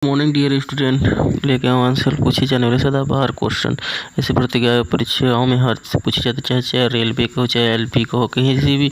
Morning dear student, लेके आऊँ answer पूछे जाने वाले सदाबहार क्वेश्चन। ऐसे प्रतियोगिता परीक्षाओं में हर से पूछे जाते हैं, चाहे रेलवे का हो चाहे एलपी का हो, कहीं से भी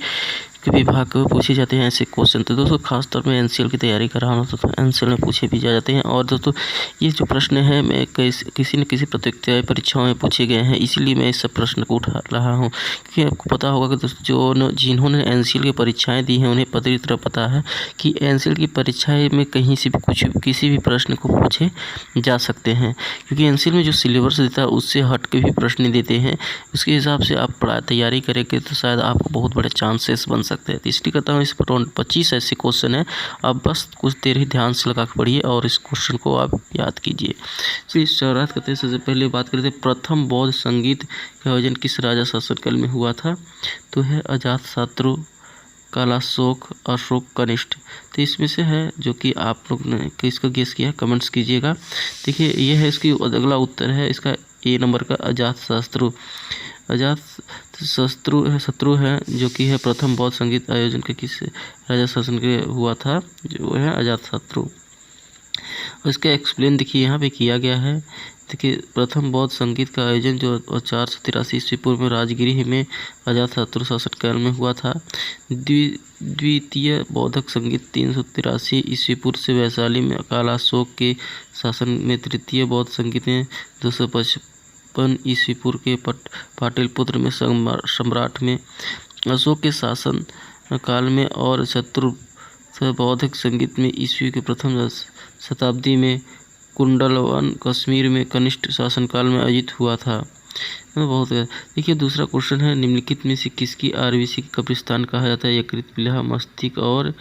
विभाग को पूछे जाते हैं ऐसे क्वेश्चन। तो दोस्तों खासतौर में एनसीएल की तैयारी कर रहा हूँ तो एनसीएल में पूछे भी जाते हैं। और दोस्तों ये जो प्रश्न है मैं किसी न किसी प्रतियोगिता परीक्षाओं में पूछे गए हैं, इसीलिए मैं इस सब प्रश्न को उठा रहा हूँ। क्योंकि आपको पता होगा कि दोस्तों जिन्होंने एनसीएल की परीक्षाएँ दी हैं उन्हें पूरी तरह पता है कि एनसीएल की परीक्षाएँ में कहीं से भी किसी भी प्रश्न को पूछे जा सकते हैं। क्योंकि एनसीएल में जो सिलेबस देता है उससे हट के भी प्रश्न देते हैं, उसके हिसाब से आप तैयारी करेंगे तो शायद आपको बहुत बड़े चांसेस बन सकते हैं। तो इसलिए कहता हूँ इस पर 25 ऐसे क्वेश्चन हैं, आप बस कुछ देर ही ध्यान से लगा के पढ़िए और इस क्वेश्चन को आप याद कीजिए। तो इस शुरुआत करते हैं, सबसे पहले बात करते हैं प्रथम बौद्ध संगीत का आयोजन किस राजा शासनकाल में हुआ था। तो है अजातशत्रु, कालाशोक, अशोक कनिष्ठ। तो इसमें से है जो कि आप लोग ने किसका गेस किया कमेंट्स कीजिएगा। देखिए ये है इसकी अगला उत्तर है इसका ए नंबर का अजातशत्रु। शत्रु है जो कि है प्रथम बौद्ध संगीत आयोजन के किस राजा शासन के हुआ था, जो है अजातशत्रु। उसका एक्सप्लेन देखिए यहाँ पे किया गया है। देखिए प्रथम बौद्ध संगीत का आयोजन जो 483 ईस्वी पूर्व में राजगृह में अजातशत्रु शासनकाल में हुआ था। द्वितीय बौद्ध संगीत 383 ईस्वी पूर्व से वैशाली में कालाशोक के शासन में। तृतीय बौद्ध संगीत में 255 ईस्वी पूर्व के पाटलिपुत्र में सम्राट में अशोक के शासन काल में। और चतुर्थ बौद्ध संगीत में ईस्वी के प्रथम शताब्दी में कुंडलवन कश्मीर में कनिष्ठ शासनकाल में आयोजित हुआ था। बहुत देखिए दूसरा क्वेश्चन है निम्नलिखित में से किसकी आरबीसी कब्रिस्तान कहा जाता है। यकृत, प्लीहा, मस्तिष्क और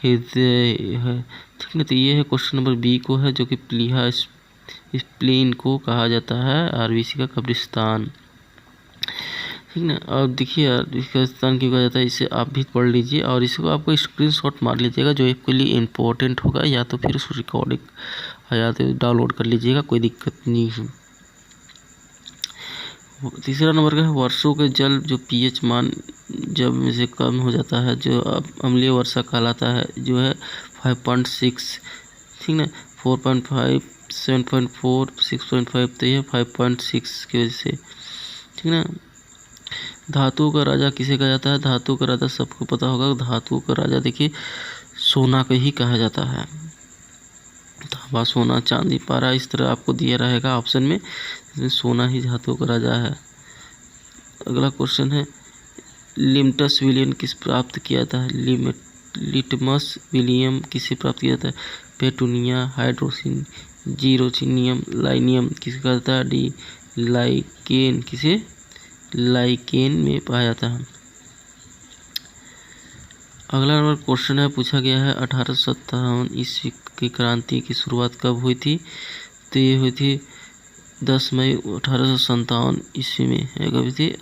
हृदय है। ठीक है, तो ये है क्वेश्चन नंबर बी को है जो कि प्लीहा स्प्लीन को कहा जाता है आरबीसी का कब्रिस्तान। ठीक ना। और देखिए कब्रिस्तान क्यों कहा जाता है इसे आप भी पढ़ लीजिए और इसको आपको स्क्रीनशॉट मार लीजिएगा जो आपके लिए इम्पोर्टेंट होगा, या तो फिर उस रिकॉर्डिंग या तो डाउनलोड कर लीजिएगा, कोई दिक्कत नहीं है। तीसरा नंबर का है वर्षों के जल जो पीएच मान जब में से कम हो जाता है जो अब अम्लीय वर्षा कहलाता है, जो है 5.6। ठीक ना, 4.5, 7.4, 6.5, तो यह 5.6 की वजह से। ठीक ना। धातुओं का राजा किसे कहा जाता है। धातु का राजा सबको पता होगा, धातुओं का राजा देखिए सोना का ही कहा जाता है। तांबा, सोना, चांदी, पारा इस तरह आपको दिया रहेगा ऑप्शन में, इसमें सोना ही धातुओं का राजा है। अगला क्वेश्चन है लिटमस विलियम किस प्राप्त किया जाता है। लिटमस विलियम किसे प्राप्त किया जाता है। पेटूनिया, हाइड्रोसिन, जीरोसिनियम, लाइनियम किसे कहा जाता है। डी लाइकेन किसे लाइकेन में पाया जाता है। अगला नंबर क्वेश्चन है पूछा गया है 1857 ईस्वी की क्रांति की शुरुआत कब हुई थी। तो ये हुई थी 10 मई 1857 ईस्वी में है। कभी थी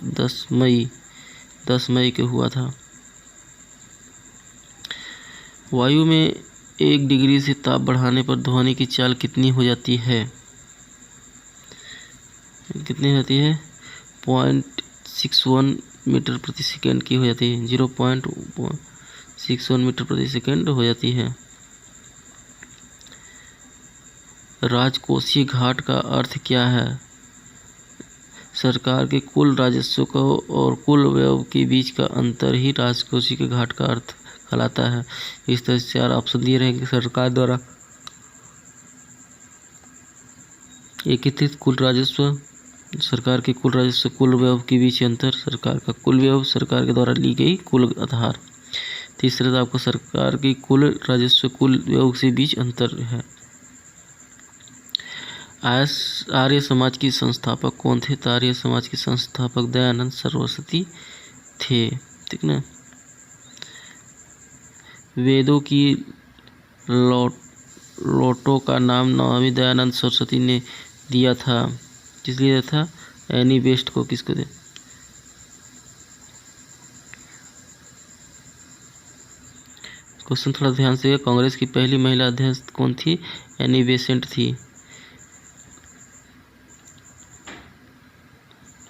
10 मई के हुआ था। वायु में 1 डिग्री से ताप बढ़ाने पर ध्वनि की चाल कितनी हो जाती है। कितनी होती है 0.61 मीटर प्रति सेकेंड की हो जाती है। 0.61 मीटर प्रति सेकेंड हो जाती है। राजकोषीय घाट का अर्थ क्या है। सरकार के कुल राजस्व को और कुल व्यय के बीच का अंतर ही राजकोषीय घाट का अर्थ कहलाता है। इस तरह से 4 ऑप्शन दिए रहेंगे। सरकार द्वारा एकत्रित कुल राजस्व, सरकार के कुल राजस्व, कुल व्यय के बीच अंतर, सरकार का कुल व्यय, सरकार के द्वारा ली गई कुल आधार। तीसरा आपको सरकार की कुल राजस्व कुल व्यय से बीच अंतर है। आर्य समाज की संस्थापक कौन थे। तो आर्य समाज के संस्थापक दयानंद सरस्वती थे। ठीक ना। वेदों की लोटों का नाम नमामि दयानंद सरस्वती ने दिया था। किस लिए दिया था। एनी बेस्ट को किसको दे। क्वेश्चन थोड़ा ध्यान से। कांग्रेस की पहली महिला अध्यक्ष कौन थी। एनी बेसेंट थी।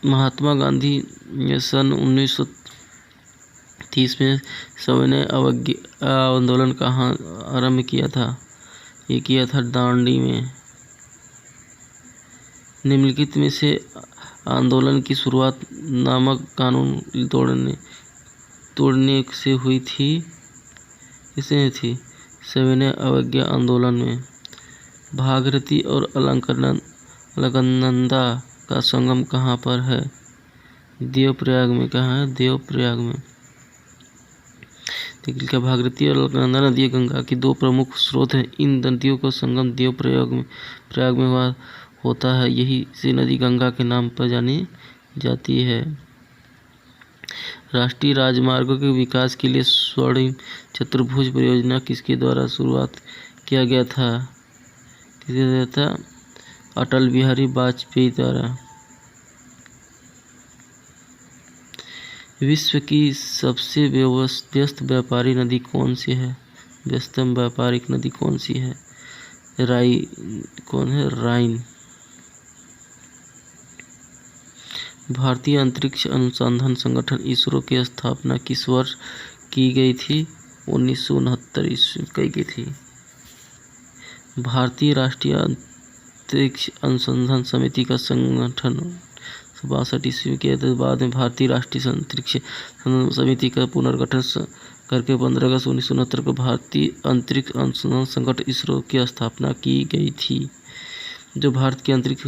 महात्मा गांधी ने सन 1930 में सविनय अवज्ञा आंदोलन कहाँ आरंभ किया था। ये किया था दांडी में। निम्नलिखित में से आंदोलन की शुरुआत नामक कानून तोड़ने से हुई थी, किसने थी? सविनय अवज्ञा आंदोलन में। भागीरथी और अलकनंदा का संगम कहाँ पर है? देवप्रयाग में। कहाँ है? देवप्रयाग में। देखिए क्या, भागीरथी और अलकनंदा नदियाँ गंगा की दो प्रमुख स्रोत हैं। इन नदियों का संगम देवप्रयाग में होता है। यही से नदी गंगा के नाम पर जानी जाती है। राष्ट्रीय राजमार्गों के विकास के लिए स्वर्णिम चतुर्भुज परियोजना किसके द्वारा शुरुआत किया गया था? किसके द्वारा था? अटल बिहारी वाजपेयी द्वारा। विश्व की सबसे व्यस्त व्यापारी नदी कौन सी है? व्यस्तम व्यापारिक नदी कौन सी है? राइन। भारतीय अंतरिक्ष अनुसंधान संगठन इसरो की स्थापना किस वर्ष की गई थी? 1969 ईस्वी में की थी। भारतीय राष्ट्रीय अंतरिक्ष अनुसंधान समिति का संगठन 62 ईस्वी में किया था। बाद में भारतीय राष्ट्रीय अंतरिक्ष समिति का पुनर्गठन करके 15 अगस्त 1969 को भारतीय अंतरिक्ष अनुसंधान संगठन इसरो की स्थापना की गई थी, जो भारत के अंतरिक्ष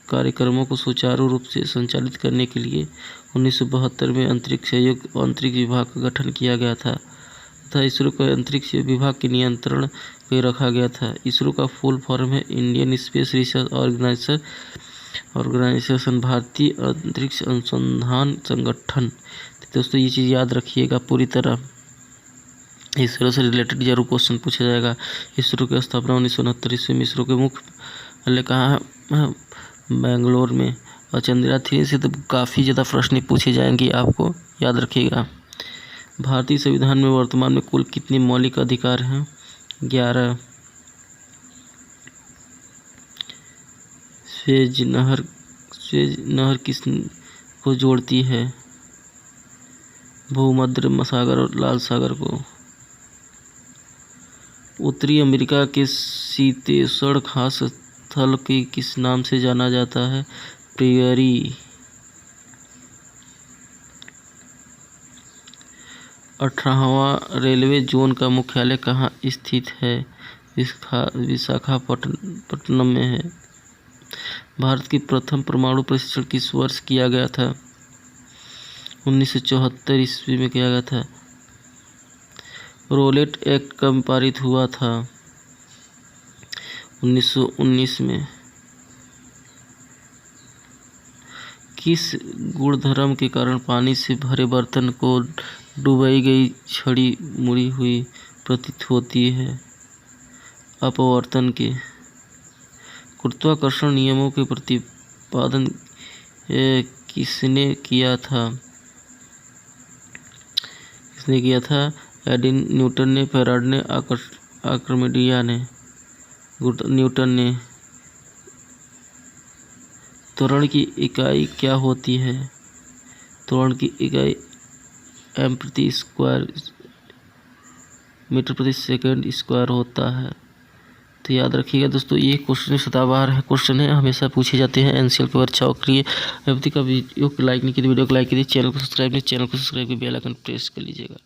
कार्यक्रमों को सुचारू रूप से संचालित करने के लिए 1972 में अंतरिक्ष सहयोग और अंतरिक्ष विभाग का गठन किया गया था तथा इसरो को अंतरिक्ष विभाग के नियंत्रण में रखा गया था। इसरो का फुल फॉर्म है इंडियन स्पेस रिसर्च ऑर्गेनाइजेशन, भारतीय अंतरिक्ष अनुसंधान संगठन। दोस्तों ये चीज़ याद रखिएगा पूरी तरह, इसरो से रिलेटेड जरूर क्वेश्चन पूछा जाएगा। इसरो की स्थापना 1969 ईस्वी में। इसरो के मुख्य कहाँ है? बेंगलोर में। और चंद्रयान 3 से तो काफ़ी ज़्यादा प्रश्न पूछे जाएंगे, आपको याद रखिएगा। भारतीय संविधान में वर्तमान में कुल कितने मौलिक अधिकार हैं? 11। स्वेज नहर किस को जोड़ती है? भूमध्य सागर और लाल सागर को। उत्तरी अमेरिका के शीतोष्ण घास स्थल के किस नाम से जाना जाता है? प्रेयरी। 18वां रेलवे जोन का मुख्यालय कहाँ स्थित है? विशाखापट्टनम में है। भारत की प्रथम परमाणु परीक्षण किस वर्ष किया गया था? 1974 ईस्वी में किया गया था। रोलेट एक्ट कब पारित हुआ था? 1919 में। किस गुणधर्म के कारण पानी से भरे बर्तन को डुबाई गई छड़ी मुड़ी हुई प्रतीत होती है? अपवर्तन के। गुरुत्वाकर्षण नियमों के प्रतिपादन किसने किया था? एडिन न्यूटन ने, फैराड ने, आर्किमिडीज ने। न्यूटन ने। त्वरण की इकाई क्या होती है? त्वरण की इकाई मीटर प्रति सेकंड स्क्वायर होता है। तो याद रखिएगा दोस्तों, ये क्वेश्चन सदाबहार क्वेश्चन है, हमेशा पूछे जाते हैं एनसीएल के बच्चों के लिए। अभी तक वीडियो को लाइक नहीं किया, वीडियो को लाइक कीजिए, चैनल को सब्सक्राइब नहीं, चैनल को सब्सक्राइब कर बेल आइकन प्रेस कर लीजिएगा।